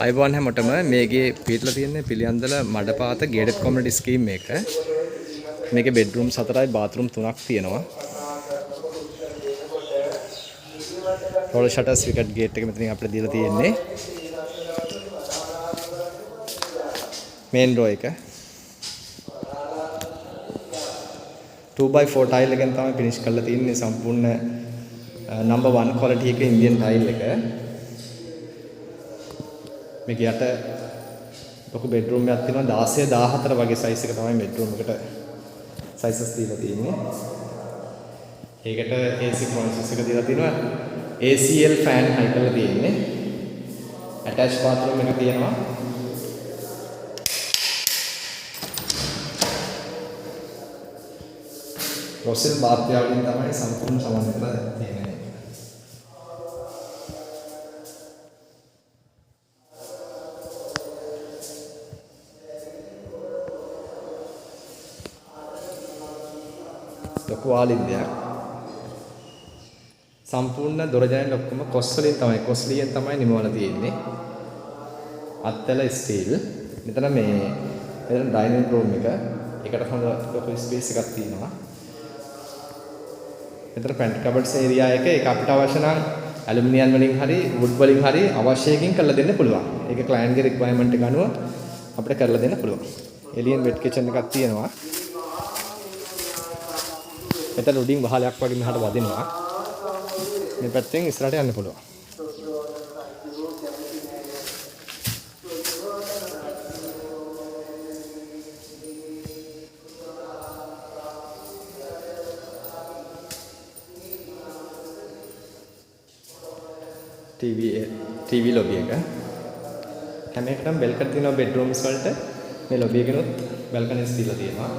අයිබෝන් හැමෝටම මේකේ පිටලා තියෙන පිළියන්දල මඩපාත ගේටඩ් කොමියුනිටි ස්කීම් එක. මේකේ බෙඩ්රූම් 4යි බාත්රූම් 3ක් තියෙනවා. රෝල් ෂටර්ස් විකට් ගේට් එක මෙතනින් අපිට දීලා තියෙන්නේ. මේන් රෝ එක 2x4 ටයිල් එකෙන් තමයි ෆිනිෂ් කරලා තියෙන්නේ සම්පූර්ණ නම්බර් 1 ක්වොලිටි එක ඉන්දියන් ටයිල් එක. මේක යට ලොකු බෙඩ්රූම් එකක් තියෙනවා 16 14 වගේ සයිස් එක තමයි බෙඩ්රූම් එකට සයිසස් දීලා තියෙන්නේ. ඒකට AC ප්‍රොසෙස් එක දීලා තියෙනවා. ACL ෆෑන් හයි කරලා තියෙන්නේ. ඇටච් බාත්රූම් එක තියෙනවා. රොසෙල් බාත් වලින් තමයි සම්පූර්ණ සමන්විත තියෙන්නේ. ලොකු ආලින්දයක් සම්පූර්ණ දොර ජනෙල් ඔක්කොම කොස් ලියෙන් තමයි නිමවලා තියෙන්නේ. අත්තල ස්ටීල්. මෙතන මෙතන ඩයිනින් රූම් එක. ඒකට හොඳ ලොකු ස්පේස් එකක් තියෙනවා. මෙතන පැන්ට් කබඩ්ස් ඒරියා එක ඒක අපිට අවශ්‍ය නම් ඇලුමිනියම් වලින් හරි වුඩ් වලින් හරි අවශ්‍යයෙන් කරලා දෙන්න පුළුවන්. ඒක ක්ලයන්ට්ගේ රික්වයර්මන්ට් එක අනුව අපිට කරලා දෙන්න පුළුවන්. එලියන් වෙට් කිචන් එකක් තියෙනවා. මෙතන උඩින් වහලයක් වගේ මෙහාට වදිනවා. මේ පැත්තෙන් ඉස්සරහට යන්න පුළුවන්. TV ලොබි එක. හැම එකටම බෙල්කට් තියෙනවා බෙඩ්රූම්ස් වලට. මේ ලොබි එකනොත් බල්කනිස් දීලා තියෙනවා.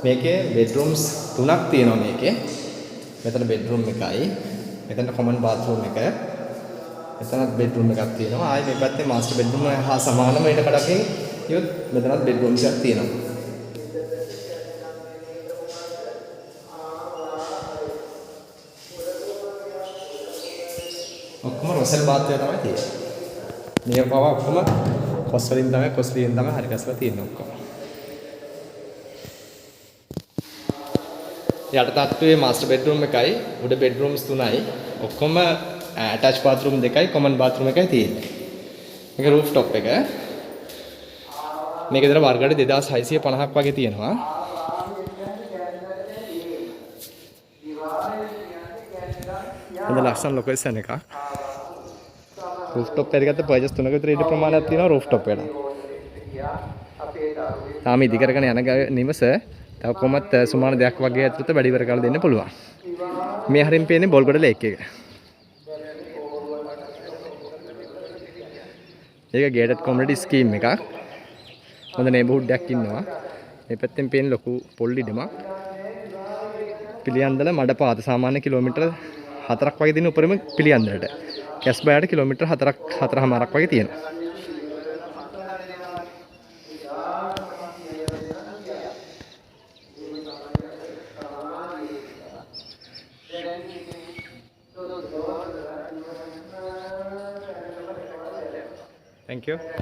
මේකේ බෙඩ්රූම්ස් 3ක් තියෙනවා මේකේ. මෙතන බෙඩ්රූම් එකයි. මෙතන කොමන් බාත්රූම් එක. මෙතනත් බෙඩ්රූම් එකක් තියෙනවා. ආයේ මේ පැත්තේ මාස්ටර් බෙඩ්රූම් හා සමානම ඊට කඩකින් ඉවත් මෙතනත් බෙඩ්රූම්ස් එකක් තියෙනවා. ඔක්කොම රොසෙල් බාත් එක තමයි තියෙන්නේ. මේ පව ඔක්කොම කොස් ලියෙන් තමයි හරි ගැසලා තියෙන්නේ ඔක්කොම. යට තත්ත්වයේ මාස්ටර් බෙඩ්රූම් එකයි උඩ බෙඩ්රූම්ස් 3යි ඔක්කොම ඇටච් බාත්රූම් 2යි කොමන් බාත්රූම් එකයි තියෙන්නේ. මේක රූෆ් টොප් එක. මේක විතර වර්ගයට 2650ක් වගේ තියෙනවා. හොඳ ලස්සන ලොකේෂන් එකක්. රූෆ් টොප් එකට ගත්ත පර්චේස් 3ක විතර ඉඩ ප්‍රමාණයක් තියෙනවා රූෆ් টොප් එකට. තාම ඉදි කරගෙන යන නිවස තව කොහොමත් සුමාන දෙයක් වගේ ඇතුළත වැඩි ඉවර කරලා දෙන්න පුළුවන්. මේ හරින් පේන්නේ බොල්ගොඩ ලේක් එක. ඒක ගේටඩ් කොමියුනිටි ස්කීම් එකක්. හොඳ නේබර්හුඩ් එකක් ඉන්නවා. මේ පැත්තෙන් පේන ලොකු පොල් ඉඩමක්. පිළියන්දල මඩපාත සාමාන්‍ය කිලෝමීටර් 4ක් වගේ දින උඩරම පිළියන්දලට. කැස්බෑට කිලෝමීටර් 4ක් වගේ තියෙනවා. Thank you.